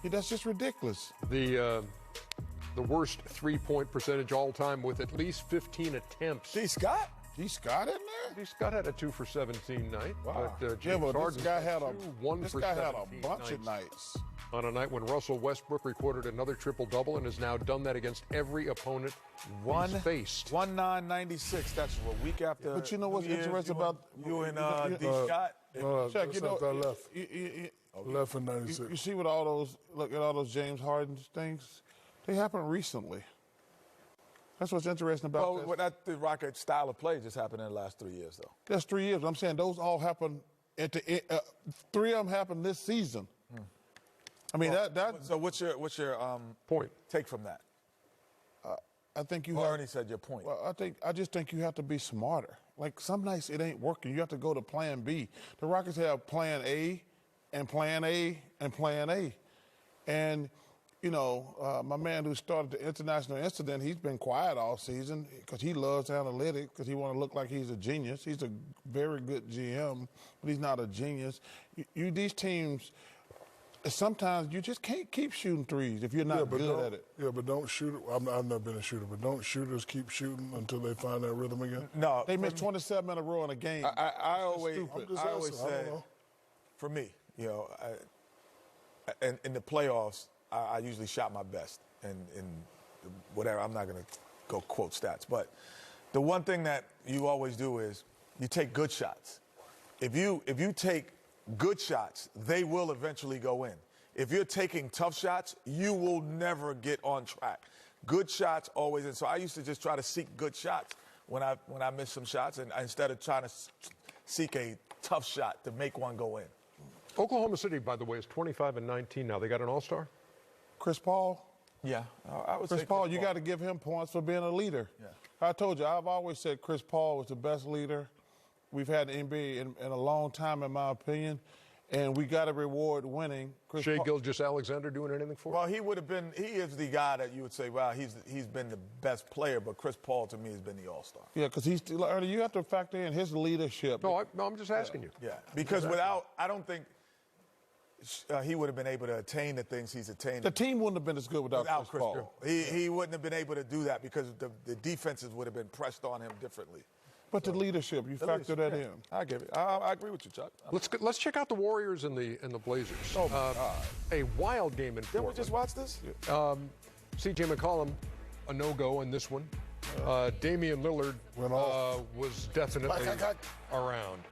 That's just ridiculous. The worst three-point percentage all time with at least 15 attempts. G. Scott in there? G. Scott had a 2 for 17 night. Wow. But, this guy had a bunch of nights. On a night when Russell Westbrook recorded another triple-double and has now done that against every opponent he's faced. 1996. That's a week after. But you know what's interesting about you and D. Scott? Check, left in 96. You see what look at all those James Harden things? They happened recently. That's what's interesting about this. That the Rocket style of play just happened in the last 3 years, though. That's 3 years. I'm saying those all happened. 3 of them happened this season. I mean So what's your point? Take from that? I think you. Ernie said your point. Well, I just think you have to be smarter. Like some nights it ain't working. You have to go to Plan B. The Rockets have Plan A, and Plan A, and Plan A, and you know my man who started the international incident. He's been quiet all season because he loves analytics because he want to look like he's a genius. He's a very good GM, but he's not a genius. These teams. Sometimes you just can't keep shooting threes if you're not good at it. Yeah, but don't shoot it. I've never been a shooter, but don't shooters keep shooting until they find that rhythm again? No. They missed 27 in a row in a game. I always say, for me, you know, in the playoffs, I usually shot my best. And whatever, I'm not going to go quote stats. But the one thing that you always do is you take good shots. If you take good shots, they will eventually go in. If you're taking tough shots, you will never get on track. Good shots always in. So I used to just try to seek good shots when I missed some shots, and instead of trying to seek a tough shot to make one go in. Oklahoma City, by the way, is 25-19 now. They got an all-star? Chris Paul? Yeah, I would say Chris Paul. You got to give him points for being a leader. Yeah. I told you, I've always said Chris Paul was the best leader we've had in the NBA in a long time, in my opinion, and we got to reward winning. Shai Gilgeous-Alexander doing anything for him? Well, he is the guy that you would say, wow, he's been the best player, but Chris Paul, to me, has been the all-star. Yeah, because Ernie, you have to factor in his leadership. No, I'm just asking you. Yeah, because I don't think he would have been able to attain the things he's attained. The team wouldn't have been as good without Chris Paul. He wouldn't have been able to do that because the defenses would have been pressed on him differently. But the leadership, you factor that in. I give it. I agree with you, Chuck. Let's check out the Warriors and the Blazers. Oh my God! A wild game in Portland. Didn't we just watch this? C.J. McCollum, a no-go in this one. Damian Lillard was definitely around.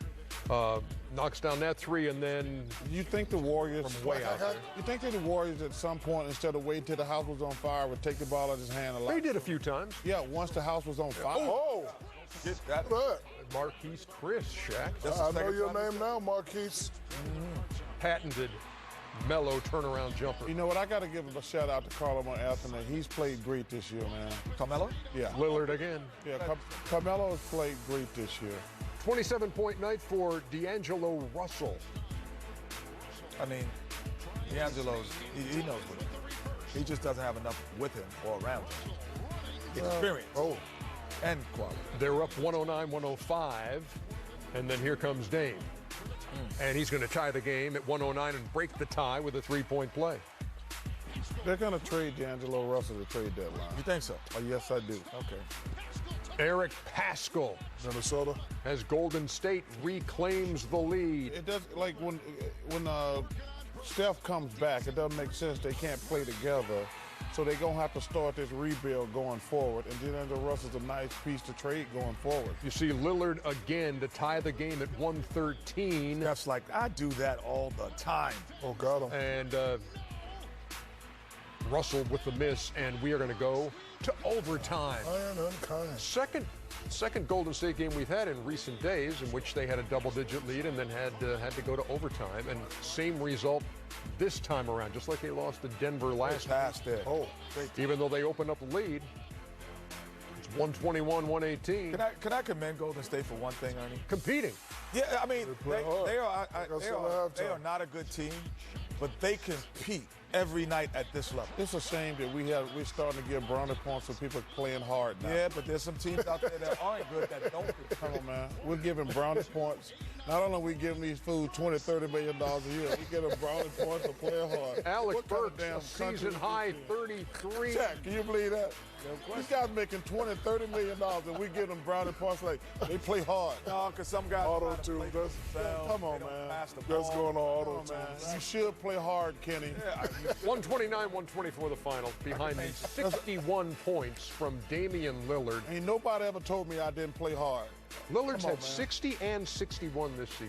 Knocks down that three, and then you think the Warriors from way out there. You think that the Warriors at some point, instead of waiting till the house was on fire, would take the ball out of his hand a lot? They did a few times. Yeah, once the house was on fire. Oh! Get that. Marquise Chris, Shaq. I know your name now, Marquise. Patented mellow turnaround jumper. You know what? I got to give a shout out to Carmelo Anthony. He's played great this year, man. Carmelo? Yeah. Lillard again. Yeah, Carmelo has played great this year. 27-point night for D'Angelo Russell. I mean, D'Angelo's, he knows what he does. He just doesn't have enough with him or around him. Experience. And quality. They're up 109-105, and then here comes Dame. And he's going to tie the game at 109 and break the tie with a three-point play. They're going to trade D'Angelo Russell to trade deadline. You think so? Oh, yes, I do. Okay. Eric Paschall, Minnesota, as Golden State reclaims the lead. It does, like when Steph comes back, it doesn't make sense. They can't play together. So they're going to have to start this rebuild going forward. And D'Angelo Russell's a nice piece to trade going forward. You see Lillard again to tie the game at 113. That's like, I do that all the time. Oh, got him. And Russell with the miss, and we are going to go to overtime. Iron unkind. Second Golden State game we've had in recent days in which they had a double-digit lead and then had to go to overtime. And same result this time around, just like they lost to Denver last week. Even though they opened up the lead, it's 121-118. Can I commend Golden State for one thing, Ernie? Competing. Yeah, I mean, they are not a good team, but they compete every night at this level. It's a shame that we're starting to give brownie points for people playing hard now. Yeah, but there's some teams out there that aren't good that don't. Come on, man. We're giving brownie points. Not only are we giving these fools $20, $30 million a year, we give them brownie points for playing hard. Alex What kind of Burks, damn a season country high is this? 33. Jack, can you believe that? These guys making $20, $30 million, and we give them Brownie Points like they play hard. No, because some guys Auto tune. Come on, man. That's going on auto tune. You should play hard, Kenny. 129-124 the final, behind the 61 points from Damian Lillard. Ain't nobody ever told me I didn't play hard. Lillard's Come on, had man. 60 and 61 this season.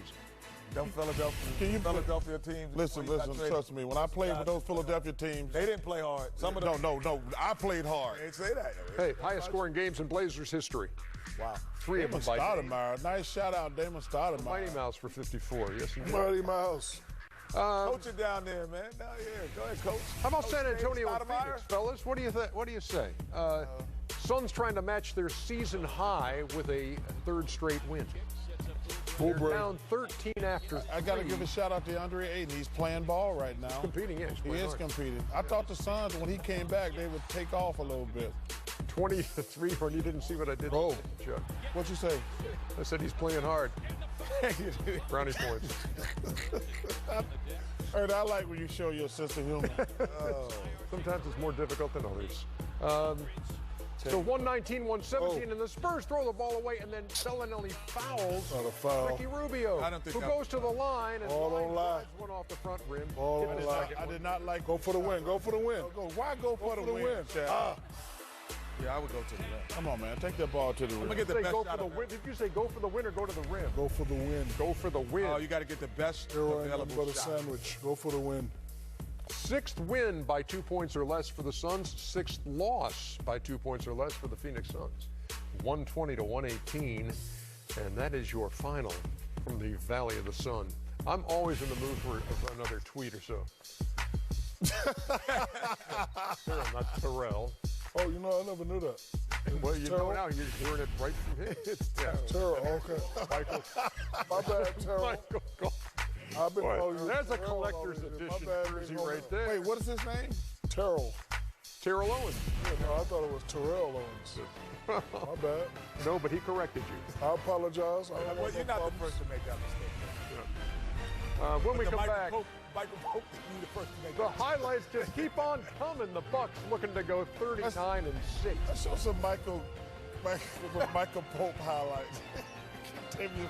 Them Philadelphia teams. Listen, trust me. When I played with those Philadelphia teams, They didn't play hard. Some of them. no. I played hard. They say that. Hey, highest scoring games in Blazers history. Wow. 3 of them Damon by Stoudemire. Nice shout out, Damon Mighty Stoudemire. Mouse for 54. Yes, he did. Mighty Mouse. Coach it down there, man. No, yeah, go ahead, coach. How about Coach San Antonio and Stoudemire? Phoenix, fellas? What do you say? Suns trying to match their season high with a third straight win. They're down 13 after 3. I got to give a shout out to Andre Ayton. He's playing ball right now. Competing, yes. He is competing. I thought the Suns, when he came back, they would take off a little bit. 20-3, or you didn't see what I did. Oh. Chuck. What you say? I said he's playing hard. Brownie points. Erd, I like when you show your sense of humor. Sometimes it's more difficult than others. So 119-117, and the Spurs throw the ball away, and then Bellinelli fouls Not a foul. Ricky Rubio, I don't think who that- goes to the line and Ball don't lie. drives one off the front rim. Ball Hit don't the lie. second I one. did not like. Go for the win. Go for the win. Why go for the win, Chad? Yeah, I would go to the rim. Come on, man. Take that ball to the rim. I'm gonna get the Say best go shot for the of win. Did you say go for the win or go to the rim? Go for the win. Go for the win. Oh, you got to get the best Hero ain't nothing available but a shot. sandwich. Go for the win. 6th win by 2 points or less for the Suns. 6th loss by 2 points or less for the Phoenix Suns. 120-118, and that is your final from the Valley of the Sun. I'm always in the mood for another tweet or so. Terrell, not Terrell. Oh, you know, I never knew that. Well, you know Terrell? now, you're hearing it right from him. It's Terrell. Terrell, okay. Michael. My bad, Terrell. Michael Goff. I've been calling you There's a Terrell all collector's these years. edition My bad, jersey Ringo. right there. Wait, what is his name? Terrell. Terrell Owens. Yeah, no, I thought it was Terrell Owens. My bad. No, but he corrected you. I apologize. I don't Well, want you're no not the problems. first to make that mistake. When we The come Michael back, Michael Pope, you the first to make the that mistake. highlights just keep on coming. The Bucks looking to go 39-6. Let's show some Michael Pope highlights. Continue.